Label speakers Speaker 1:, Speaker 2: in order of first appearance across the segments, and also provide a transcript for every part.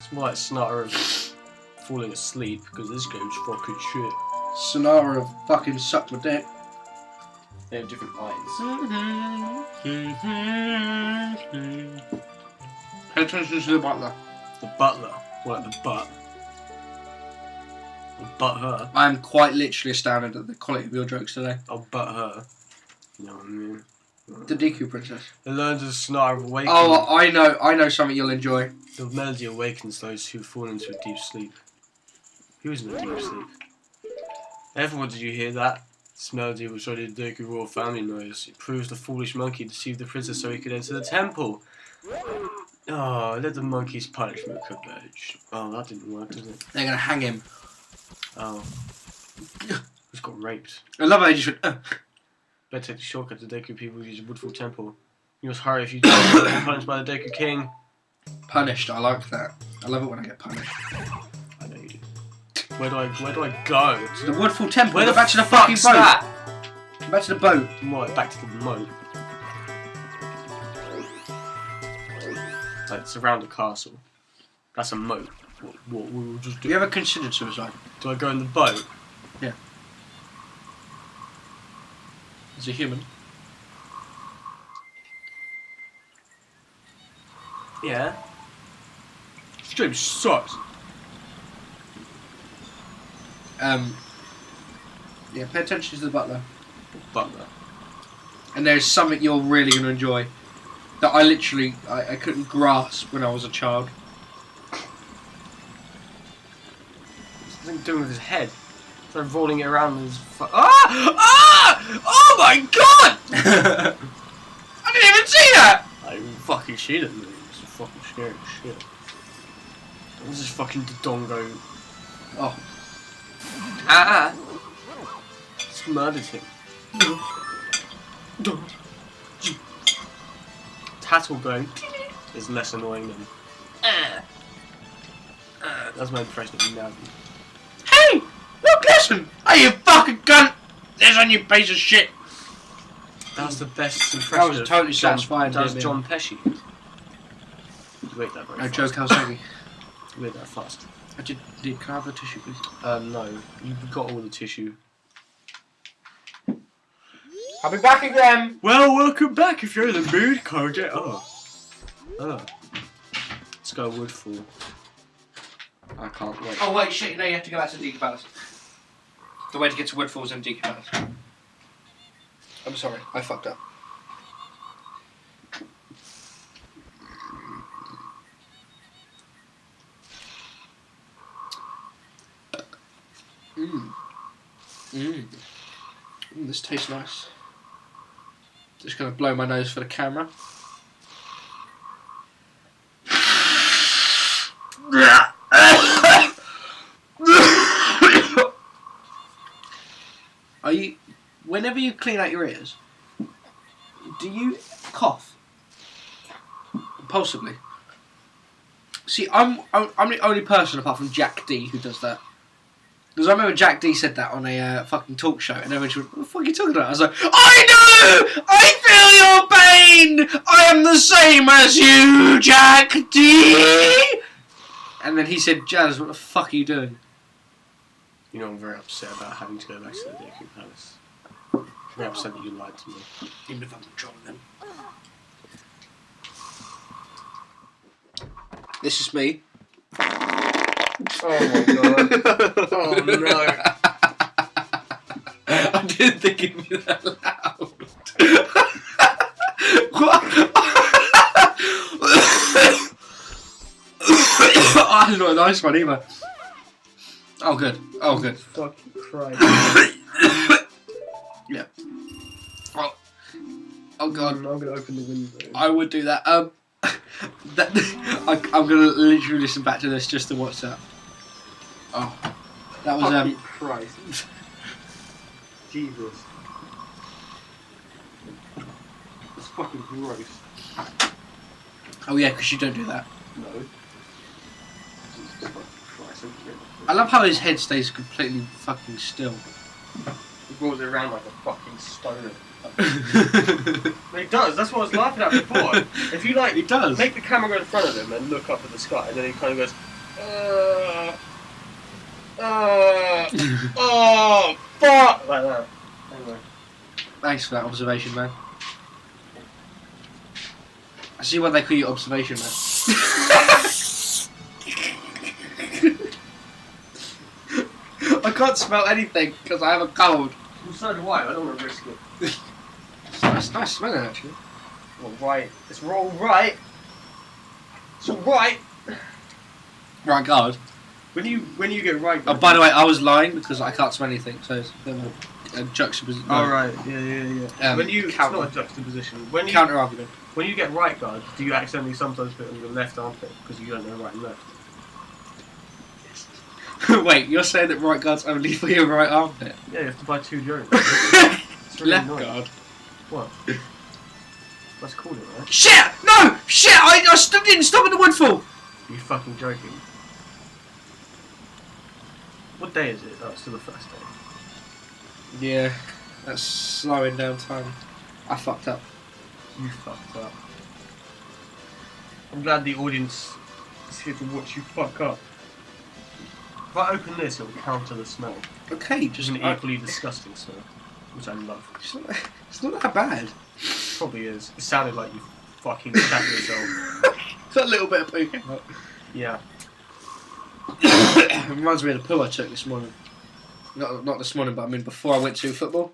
Speaker 1: It's more like Sonata of falling asleep because this game's fucking shit.
Speaker 2: Sonata of fucking suck my dick.
Speaker 1: They have different lines.
Speaker 2: Pay attention to the butler.
Speaker 1: The butler. What, the butt? I'll butt her.
Speaker 2: I am quite literally astounded at the quality of your jokes today.
Speaker 1: I'll butt her. You know what I mean?
Speaker 2: The Deku Princess.
Speaker 1: It learns a Sonata of awakening.
Speaker 2: Oh, I know something you'll enjoy.
Speaker 1: The melody awakens those who fall into a deep sleep. Who's in a deep sleep? Everyone, did you hear that? This melody was only the Deku royal family knows. It proves the foolish monkey deceived the princess so he could enter the temple. Oh, let the monkey's punishment converge. Oh, that didn't work, did it?
Speaker 2: They're gonna hang him.
Speaker 1: Oh. He's got raped.
Speaker 2: I love how you just went,
Speaker 1: Better take the shortcut to Deku people use Woodfall Temple. You must hurry if you don't get punished by the Deku King.
Speaker 2: Punished, I like that. I love it when I get punished.
Speaker 1: I know you do. Where do I go?
Speaker 2: To the Woodfall Temple.
Speaker 1: Where the
Speaker 2: back to the fucking
Speaker 1: fuck's
Speaker 2: boat.
Speaker 1: that?
Speaker 2: Back to the boat.
Speaker 1: What? Back to the moat. Like, it's around the castle. That's a moat. What we'll just do?
Speaker 2: Have you ever considered suicide?
Speaker 1: Do I go in the boat?
Speaker 2: Yeah. As a human.
Speaker 1: Yeah. This game sucks.
Speaker 2: Yeah, pay attention to the butler.
Speaker 1: Butler.
Speaker 2: And there's something you're really going to enjoy that I literally, I couldn't grasp when I was a child.
Speaker 1: What's he doing with his head? Trying rolling it around with his Oh my god! I didn't even see that! I fucking shit at me. It's fucking scary as shit. This is fucking Dodongo.
Speaker 2: Oh.
Speaker 1: Just murdered him. Tattle going is less annoying than that's my impression of Navi.
Speaker 2: Hey! Look, listen! Hey, you fucking cunt! There's on you piece of shit!
Speaker 1: That was the best impression.
Speaker 2: That was totally satisfying.
Speaker 1: That was John Pesci. Wait that very fast.
Speaker 2: Joe Calzaghe.
Speaker 1: Wait that fast.
Speaker 2: I did. Can I have the tissue, please?
Speaker 1: No. You've got all the tissue.
Speaker 2: I'll be back again!
Speaker 1: Well, welcome back if you're in the mood, Koji. Oh. Let's go Woodfall. I can't wait.
Speaker 2: Oh, wait, shit, no, you have to go back to the Deku Palace. The way to get to Woodfall is in Deku Palace. I'm sorry, I fucked up. This tastes nice. Just gonna blow my nose for the camera. Are you? Whenever you clean out your ears, do you cough impulsively? See, I'm the only person apart from Jack D who does that. Because I remember Jack D said that on a fucking talk show, and everyone went, "What the fuck are you talking about?" I was like, "I know! I feel your pain! I am the same as you, Jack D!" And then he said, "Jazz, what the fuck are you doing?"
Speaker 1: You know, I'm very upset about having to go back to the Deku Palace. I'm very upset that you lied to me.
Speaker 2: Even if I'm trolling them. This is me.
Speaker 1: Oh my god. Oh no.
Speaker 2: I didn't think it'd be that loud. What? That's not a nice one either. Oh good. Oh good.
Speaker 1: Fucking Christ.
Speaker 2: Yeah. Oh god.
Speaker 1: I'm gonna open the window.
Speaker 2: I would do that. I'm gonna literally listen back to this just to watch that. Oh, that was
Speaker 1: Fucking Christ. Jesus. It's fucking gross.
Speaker 2: Oh yeah, because you don't do that.
Speaker 1: No. Jesus fucking Christ.
Speaker 2: I love how his head stays completely fucking still.
Speaker 1: He rolls it around like a fucking stoner. He does, that's what I was laughing at before. If you like,
Speaker 2: He does.
Speaker 1: Make the camera go in front of him and look up at the sky, and then he kind of goes, Oh, fuck! Like that. Anyway.
Speaker 2: Thanks for that observation, man. I see why they call you observation, man. I can't smell anything because I have a cold.
Speaker 1: Well, so do I don't want to risk it.
Speaker 2: It's nice smelling, actually.
Speaker 1: Alright. It's all right. It's alright.
Speaker 2: Right guard.
Speaker 1: When you get right
Speaker 2: Oh,
Speaker 1: guard.
Speaker 2: by the way, I was lying because I can't smell anything, so it's a bit of a juxtaposition.
Speaker 1: Oh, right. Yeah. When you...
Speaker 2: counter-
Speaker 1: It's not a juxtaposition. When you...
Speaker 2: Counter argument.
Speaker 1: When you get right guard, do you accidentally sometimes put it on your left armpit because you don't know right and left?
Speaker 2: Wait, you're saying that right guard's only for your right armpit?
Speaker 1: Yeah, you have to buy 2 joints. It's really
Speaker 2: Left
Speaker 1: annoying.
Speaker 2: guard.
Speaker 1: What? Let's call it, right?
Speaker 2: Shit! No! Shit! I didn't stop at the Woodfall!
Speaker 1: You fucking joking? What day is it? Oh, it's still the first day.
Speaker 2: Yeah, that's slowing down time. I fucked up.
Speaker 1: You fucked up. I'm glad the audience is here to watch you fuck up. If I open this, it will counter the smell.
Speaker 2: Okay,
Speaker 1: Just an equally disgusting smell, which I love.
Speaker 2: It's not that bad.
Speaker 1: Probably is. It sounded like you fucking shat yourself.
Speaker 2: It's got a little bit of poo.
Speaker 1: Yeah.
Speaker 2: It reminds me of the poo I took this morning. Not this morning, but I mean before I went to football.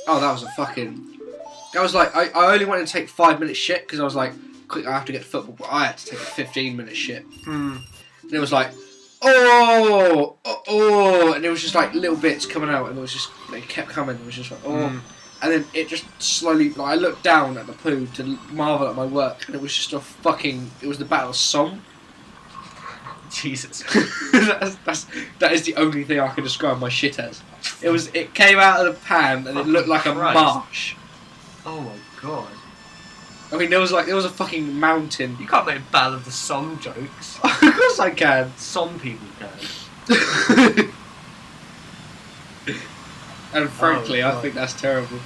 Speaker 2: Oh, that was a fucking... I was like, I only wanted to take 5 minutes shit because I was like, quick, I have to get to football, but I had to take a 15-minute shit. And it was like, oh, and it was just like little bits coming out, and it was just, they kept coming. It was just like, and then it just slowly, like, I looked down at the poo to marvel at my work, and it was just a fucking, it was the Battle of Somme.
Speaker 1: Jesus.
Speaker 2: that is the only thing I can describe my shit as. It came out of the pan, and it looked like a marsh.
Speaker 1: Oh my god.
Speaker 2: I mean, there was a fucking mountain.
Speaker 1: You can't make Battle of the Somme jokes.
Speaker 2: Of course I can.
Speaker 1: Some people can.
Speaker 2: And frankly,
Speaker 1: Oh,
Speaker 2: I
Speaker 1: God.
Speaker 2: think that's terrible.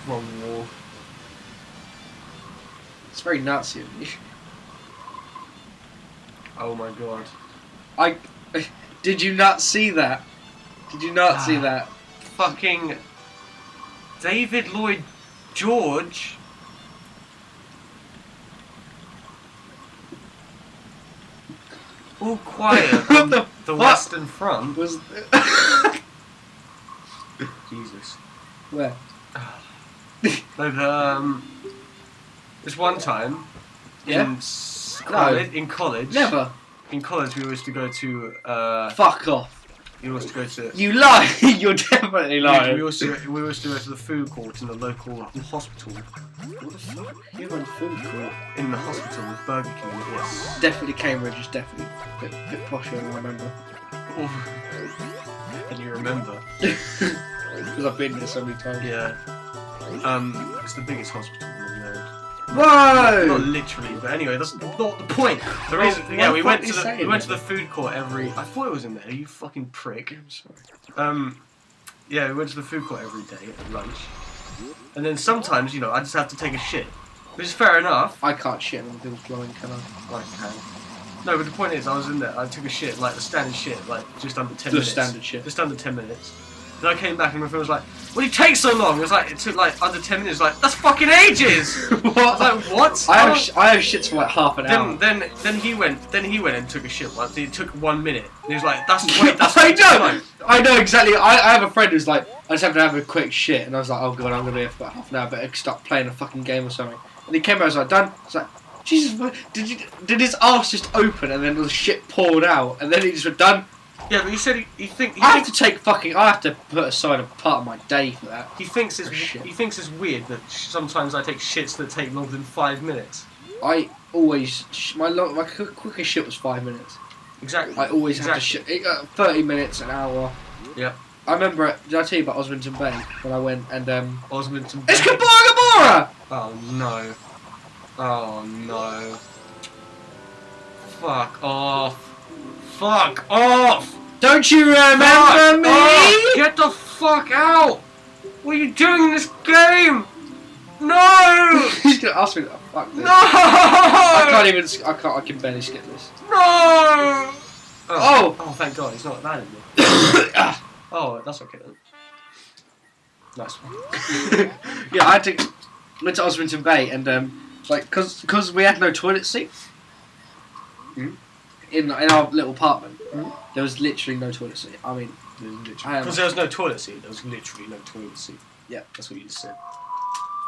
Speaker 1: Wrong war.
Speaker 2: It's very Nazi of me.
Speaker 1: Oh my god.
Speaker 2: Did you not see that? Did you not see that?
Speaker 1: Fucking David Lloyd George. All quiet
Speaker 2: What
Speaker 1: on
Speaker 2: the
Speaker 1: the
Speaker 2: fuck?
Speaker 1: Western Front.
Speaker 2: Was
Speaker 1: Jesus.
Speaker 2: where?
Speaker 1: No, this one time
Speaker 2: Yeah.
Speaker 1: in college.
Speaker 2: Never.
Speaker 1: In college, we used to go to.
Speaker 2: Fuck off.
Speaker 1: We used to go to.
Speaker 2: You lie. You're definitely lying.
Speaker 1: We used to go to the food court in the local hospital.
Speaker 2: What the fuck? You went food court.
Speaker 1: In the hospital with Burger King, yes.
Speaker 2: Definitely Cambridge is definitely a bit posher than I remember.
Speaker 1: Can you remember?
Speaker 2: Because I've been there so many times.
Speaker 1: Yeah. It's the biggest hospital in the world.
Speaker 2: Whoa!
Speaker 1: Not literally, but anyway, that's not the point. The
Speaker 2: Well,
Speaker 1: reason,
Speaker 2: what
Speaker 1: yeah,
Speaker 2: the
Speaker 1: we
Speaker 2: fuck
Speaker 1: went
Speaker 2: are
Speaker 1: to
Speaker 2: you
Speaker 1: the
Speaker 2: saying,
Speaker 1: we went to
Speaker 2: man?
Speaker 1: the food court every. I thought it was in there. You fucking prick.
Speaker 2: I'm sorry.
Speaker 1: Yeah, we went to the food court every day at lunch, and then sometimes, I just have to take a shit, which is fair enough.
Speaker 2: I can't shit when things blowing, can I?
Speaker 1: I can. No, but the point is, I was in there. I took a shit, like the standard shit, like just under 10 minutes.
Speaker 2: The standard shit.
Speaker 1: Just under 10 minutes. Then I came back and my friend was like, "What do you take so long?" It was like, it took like under 10 minutes. Like, that's fucking ages.
Speaker 2: What?
Speaker 1: I was like, what?
Speaker 2: I have shits for like half an hour.
Speaker 1: Then he went and took a shit. Like, it took 1 minute. And he was like, that's way
Speaker 2: I know exactly. I have a friend who's like, I just have to have a quick shit, and I was like, oh god, I'm gonna be here for about half an hour. Better start playing a fucking game or something. And he came out, I was like, done. I was like, Jesus, did his arse just open and then the shit poured out, and then he just went done.
Speaker 1: Yeah, but he said he
Speaker 2: I have to put aside a part of my day for that.
Speaker 1: He thinks it's
Speaker 2: shit.
Speaker 1: weird that sometimes I take shits that take longer than 5 minutes.
Speaker 2: I always my quickest shit was 5 minutes.
Speaker 1: Exactly.
Speaker 2: I always have to shit. 30 minutes, an hour.
Speaker 1: Yeah.
Speaker 2: I remember. Did I tell you about Osmondton Bay when I went and
Speaker 1: Osmondton Bay.
Speaker 2: It's Kabora!
Speaker 1: Oh no. Oh no. Fuck off. Fuck off!
Speaker 2: Don't you remember me?
Speaker 1: Off. Get the fuck out! What are you doing in this game? No!
Speaker 2: He's gonna ask me to fuck this.
Speaker 1: No!
Speaker 2: I can barely skip this.
Speaker 1: No!
Speaker 2: Oh!
Speaker 1: Oh, thank God, it's not that anymore. Oh, that's okay then. Nice one.
Speaker 2: Yeah, I went to Osmington Bay and like because we had no toilet seat in our little apartment. There was literally no toilet seat. I mean,
Speaker 1: because there was no toilet seat. There was literally no toilet seat.
Speaker 2: Yeah,
Speaker 1: that's what you just said.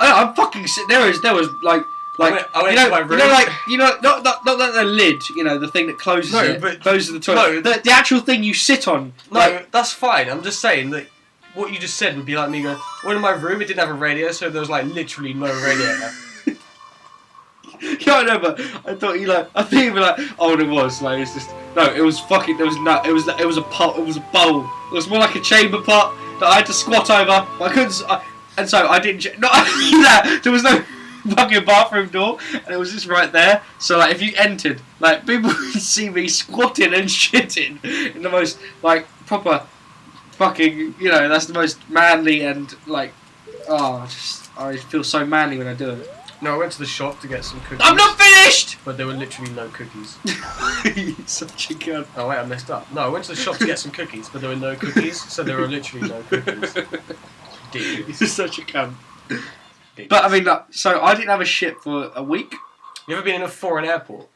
Speaker 2: I'm fucking sick. There was like
Speaker 1: I went to my room.
Speaker 2: Not the lid, the thing that closes it.
Speaker 1: But
Speaker 2: closes the toilet. No, the actual thing you sit on.
Speaker 1: No, that's fine. I'm just saying that what you just said would be like me going, well, in my room it didn't have a radio, so there was like literally no radiator.
Speaker 2: Yeah, I know, but I thought you'd be like, oh, it was like it's just it was fucking. There was no. It was a pot. It was a bowl. It was more like a chamber pot that I had to squat over. But I couldn't. And so I didn't. Not only that, there was no fucking bathroom door, and it was just right there. So like, if you entered, like people would see me squatting and shitting in the most like proper fucking. That's the most manly and like. I feel so manly when I do it.
Speaker 1: No, I went to the shop to get some cookies.
Speaker 2: I'm not finished!
Speaker 1: But there were literally no cookies.
Speaker 2: You're such a cunt.
Speaker 1: Oh wait, I messed up. No, I went to the shop to get some cookies, but there were no cookies, so there were literally no cookies.
Speaker 2: You're such a cunt. But I mean, so I didn't have a shit for a week.
Speaker 1: You ever been in a foreign airport?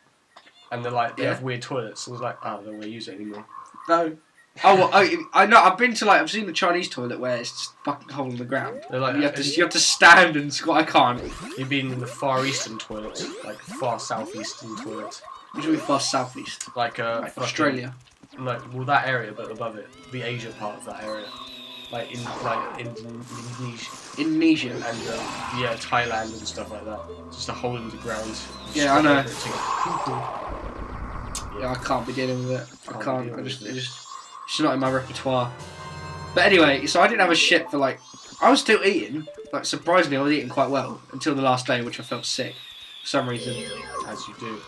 Speaker 1: And they have weird toilets, and it's like, oh, they don't use it anymore.
Speaker 2: No. Oh, well, I know. I've been to I've seen the Chinese toilet where it's just fucking hole in the ground.
Speaker 1: They're like,
Speaker 2: you have to stand and squat. I can't.
Speaker 1: You've been in the Far Eastern toilets, like far southeastern toilets.
Speaker 2: What do you mean far southeast?
Speaker 1: Like
Speaker 2: Australia.
Speaker 1: No, well that area, but above it, the Asia part of that area, like Indonesia and Thailand and stuff like that. Just a hole in the ground.
Speaker 2: Yeah, I know.
Speaker 1: Yeah,
Speaker 2: I can't be dealing with it. I can't. It's not in my repertoire. But anyway, so I didn't have a shit for I was still eating. Surprisingly, I was eating quite well until the last day, which I felt sick for some reason.
Speaker 1: As you do.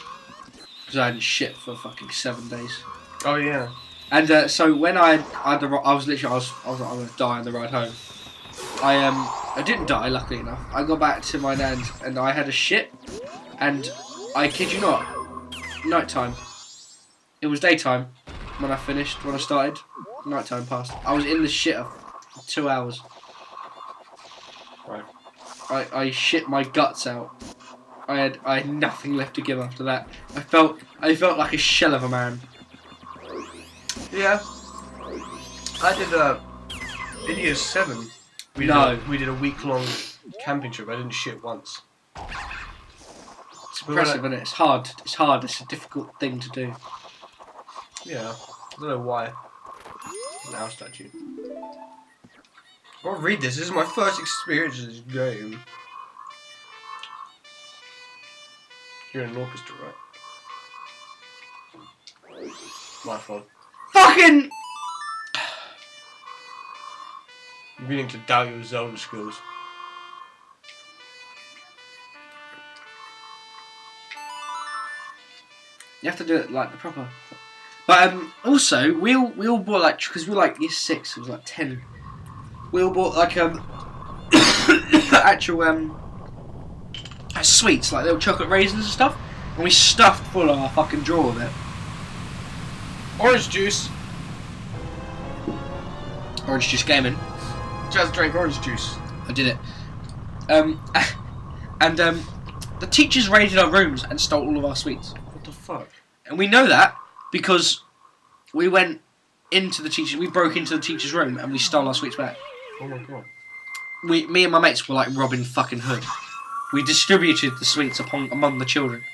Speaker 2: Because I hadn't shit for fucking 7 days.
Speaker 1: Oh yeah.
Speaker 2: And so when I was like, I'm gonna die on the ride home. I didn't die, luckily enough. I got back to my nan's and I had a shit, and I kid you not, night time. It was daytime when I started. Nighttime passed. I was in the shitter for 2 hours.
Speaker 1: Right.
Speaker 2: I shit my guts out. I had nothing left to give after that. I felt like a shell of a man.
Speaker 1: Yeah. I did in year 7. We did a week-long camping trip. I didn't shit once.
Speaker 2: It's impressive, isn't it? It's hard. It's hard. It's a difficult thing to do.
Speaker 1: Yeah. I don't know why. An owl statue. I'll read this. This is my first experience of this game. You're in an orchestra, right? My fault.
Speaker 2: Fucking!
Speaker 1: I'm beginning to doubt your Zelda skills.
Speaker 2: You have to do it like the proper. But also we all bought because we were year 6, it was 10. We all bought actual sweets, little chocolate raisins and stuff, and we stuffed full of our fucking drawer of it.
Speaker 1: Orange juice.
Speaker 2: Orange juice gaming.
Speaker 1: Just drank orange juice.
Speaker 2: I did it. And the teachers raided our rooms and stole all of our sweets.
Speaker 1: What the fuck?
Speaker 2: And we know that because we went into we broke into the teacher's room and we stole our sweets back.
Speaker 1: Oh my god.
Speaker 2: Me and my mates were like Robin fucking Hood. We distributed the sweets among the children.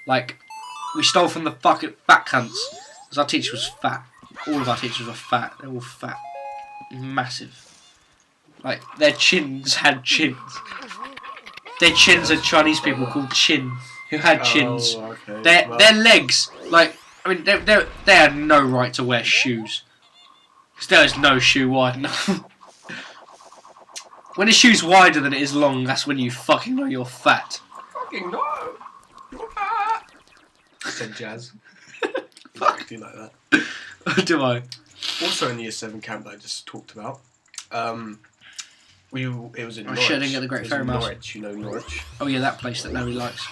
Speaker 2: We stole from the fucking fat cunts. Because our teacher was fat. All of our teachers were fat. They were all fat. Massive. Their chins had chins. Their chins had Chinese people called Chin, who had chins.
Speaker 1: Oh, okay.
Speaker 2: Their legs, they had no right to wear shoes. Because there is no shoe wide enough. When a shoe's wider than it is long, that's when you fucking know you're fat.
Speaker 1: Fucking no! You're fat! Said Jazz. Fuck. Do like that.
Speaker 2: Do I?
Speaker 1: Also in the year 7 camp that I just talked about, it was in Norwich.
Speaker 2: I didn't get the Great Fairy Mouse.
Speaker 1: Norwich, you know Norwich?
Speaker 2: Oh yeah, that place that nobody likes.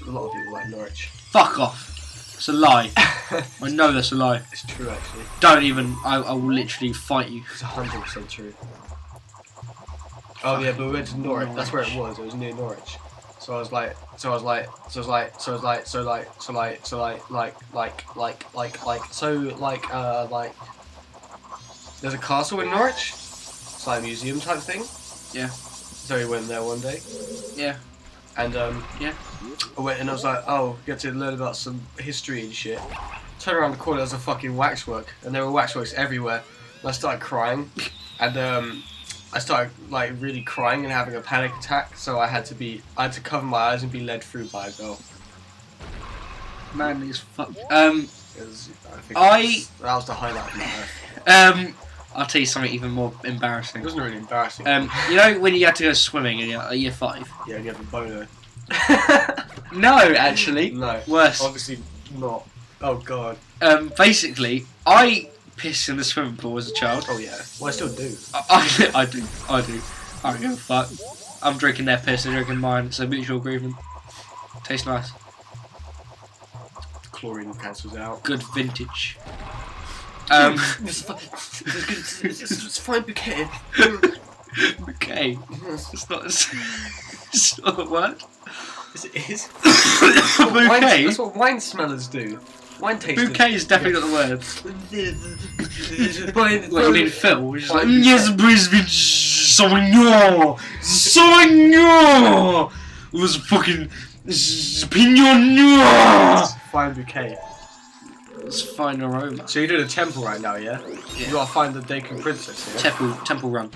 Speaker 1: A lot of people like Norwich.
Speaker 2: Fuck off. It's a lie. I know that's a lie.
Speaker 1: It's true, actually.
Speaker 2: Don't even. I will literally fight you.
Speaker 1: It's 100% true. Oh yeah, but we went to Norwich. That's where it was. It was near Norwich. So I was like, there's a castle in Norwich. It's like a museum type thing.
Speaker 2: Yeah.
Speaker 1: So we went there one day.
Speaker 2: Yeah.
Speaker 1: And
Speaker 2: yeah.
Speaker 1: I went and I was like, oh, get to learn about some history and shit. Turn around the corner, there's a fucking waxwork, and there were waxworks everywhere. And I started crying, and I started like really crying and having a panic attack. So I had to cover my eyes and be led through by a girl.
Speaker 2: Manly as fuck.
Speaker 1: That was the highlight of my life.
Speaker 2: I'll tell you something even more embarrassing.
Speaker 1: It wasn't really embarrassing.
Speaker 2: You know when you had to go swimming in year 5?
Speaker 1: Yeah, and you have a boner.
Speaker 2: No, actually.
Speaker 1: No.
Speaker 2: Worse.
Speaker 1: Obviously not. Oh god.
Speaker 2: Basically, I pissed in the swimming pool as a child.
Speaker 1: Oh yeah. Well, I still do.
Speaker 2: I do. I don't give a fuck. I'm drinking their piss, they're drinking mine. It's a mutual agreement. Tastes nice.
Speaker 1: Chlorine cancels out.
Speaker 2: Good vintage.
Speaker 1: It's fine bouquet.
Speaker 2: Bouquet. It's not. It's not a word.
Speaker 1: Yes, it is.
Speaker 2: Bouquet.
Speaker 1: That's what wine smellers do. Wine tasters.
Speaker 2: Bouquet is definitely not the word.
Speaker 1: What
Speaker 2: What you mean, Phil? Which is like,
Speaker 1: Yes,
Speaker 2: Brisbane Sauvignon, Sauvignon. It was fucking Pignon Noir.
Speaker 1: Fine bouquet.
Speaker 2: It's fine aroma.
Speaker 1: So you're doing a temple right now, yeah?
Speaker 2: Yeah.
Speaker 1: You gotta find the Deku princess, yeah?
Speaker 2: Temple Run.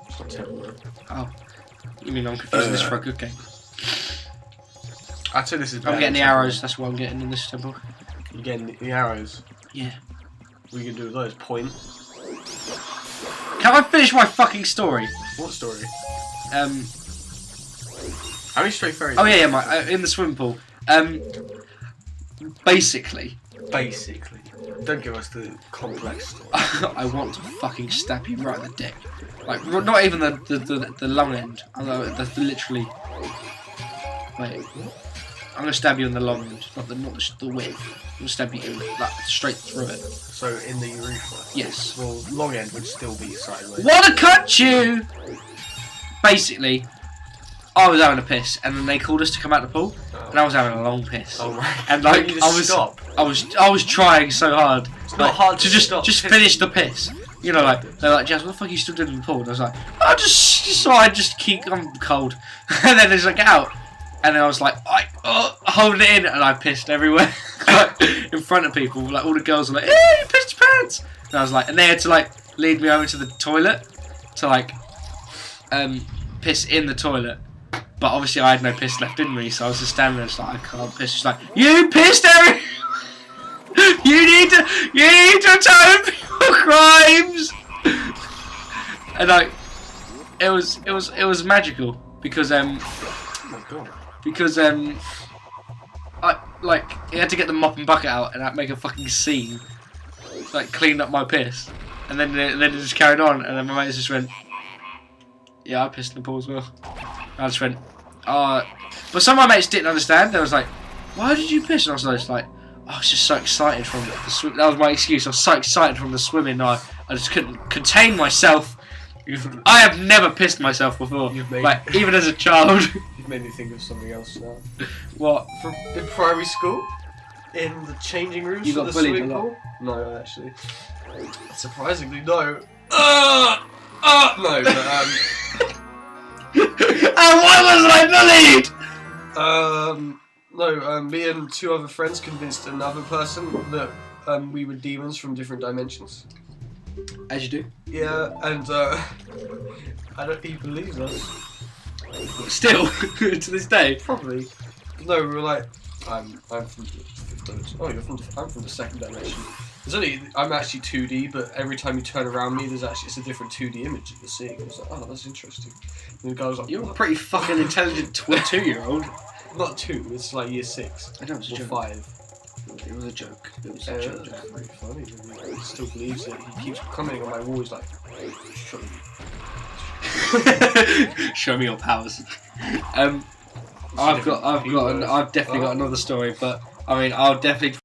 Speaker 1: It's not temple.
Speaker 2: Oh, you mean I'm confusing this for a good game?
Speaker 1: I'd say this is.
Speaker 2: I'm getting the arrows. That's what I'm getting in this temple.
Speaker 1: You're getting the arrows.
Speaker 2: Yeah.
Speaker 1: What are you gonna do with those? Point.
Speaker 2: Can I finish my fucking story?
Speaker 1: What story? How many straight fairies?
Speaker 2: Oh yeah, in the swimming pool. Basically.
Speaker 1: Don't give us the complex story.
Speaker 2: I want to fucking stab you right in the dick. Like, not even the long end. The literally. Wait. I'm gonna stab you in the long end, not the width. I'm gonna stab you like straight through it.
Speaker 1: So in the urethra.
Speaker 2: Yes.
Speaker 1: Well, long end would still be sideways.
Speaker 2: Wanna cut you? Basically, I was having a piss, and then they called us to come out the pool, and I was having a long piss.
Speaker 1: Oh my!
Speaker 2: And like
Speaker 1: Don't you just stop.
Speaker 2: I was trying so hard.
Speaker 1: It's not hard
Speaker 2: to
Speaker 1: to stop
Speaker 2: just
Speaker 1: pissing.
Speaker 2: finish the piss. You know, like they're like, Jazz, what the fuck are you still doing in the pool? And I was like, I'm cold. And then there's like, get out. And then I was like, holding it in, and I pissed everywhere, like, in front of people. Like all the girls were like, "Hey, you pissed your pants!" And I was like, and they had to like lead me over to the toilet to like piss in the toilet. But obviously I had no piss left in me, so I was just standing there, just like, I can't piss. She's like, "You pissed every. You need to atone for your crimes." And like, it was magical because
Speaker 1: Oh my god.
Speaker 2: because I like he had to get the mop and bucket out and make a fucking scene, like clean up my piss, and then it just carried on, and then my mates just went, "Yeah, I pissed in the pool as well." And I just went, but some of my mates didn't understand. They was like, "Why did you piss?" And I was just like, I was just so excited from the swim. That was my excuse. I was so excited from the swimming. I just couldn't contain myself. I have never pissed myself before, like even as a child.
Speaker 1: You've made me think of something else now.
Speaker 2: What?
Speaker 1: In primary school, in the changing rooms
Speaker 2: You
Speaker 1: for
Speaker 2: got
Speaker 1: the
Speaker 2: bullied
Speaker 1: swimming
Speaker 2: a lot?
Speaker 1: pool? No, actually. Surprisingly, no. No, but
Speaker 2: And why wasn't I bullied?
Speaker 1: No, me and two other friends convinced another person that we were demons from different dimensions.
Speaker 2: As you do.
Speaker 1: Yeah, and I don't think he believes us.
Speaker 2: Still, to this day.
Speaker 1: Probably. No, we were like, I'm from the fifth dimension. Oh, I'm from the second dimension. I'm actually 2D, but every time you turn around me, it's a different 2D image that you're seeing. I was like, oh, that's interesting. And the guy was like,
Speaker 2: You're a pretty fucking intelligent 2-year-old.
Speaker 1: Not 2, it's like year 6.
Speaker 2: I know it's a
Speaker 1: or
Speaker 2: joke.
Speaker 1: 5.
Speaker 2: It was a joke. It was a joke.
Speaker 1: That's pretty funny. He still believes it. He keeps commenting on my wall. He's like,
Speaker 2: Show me your powers. I've definitely got another story, but I mean, I'll definitely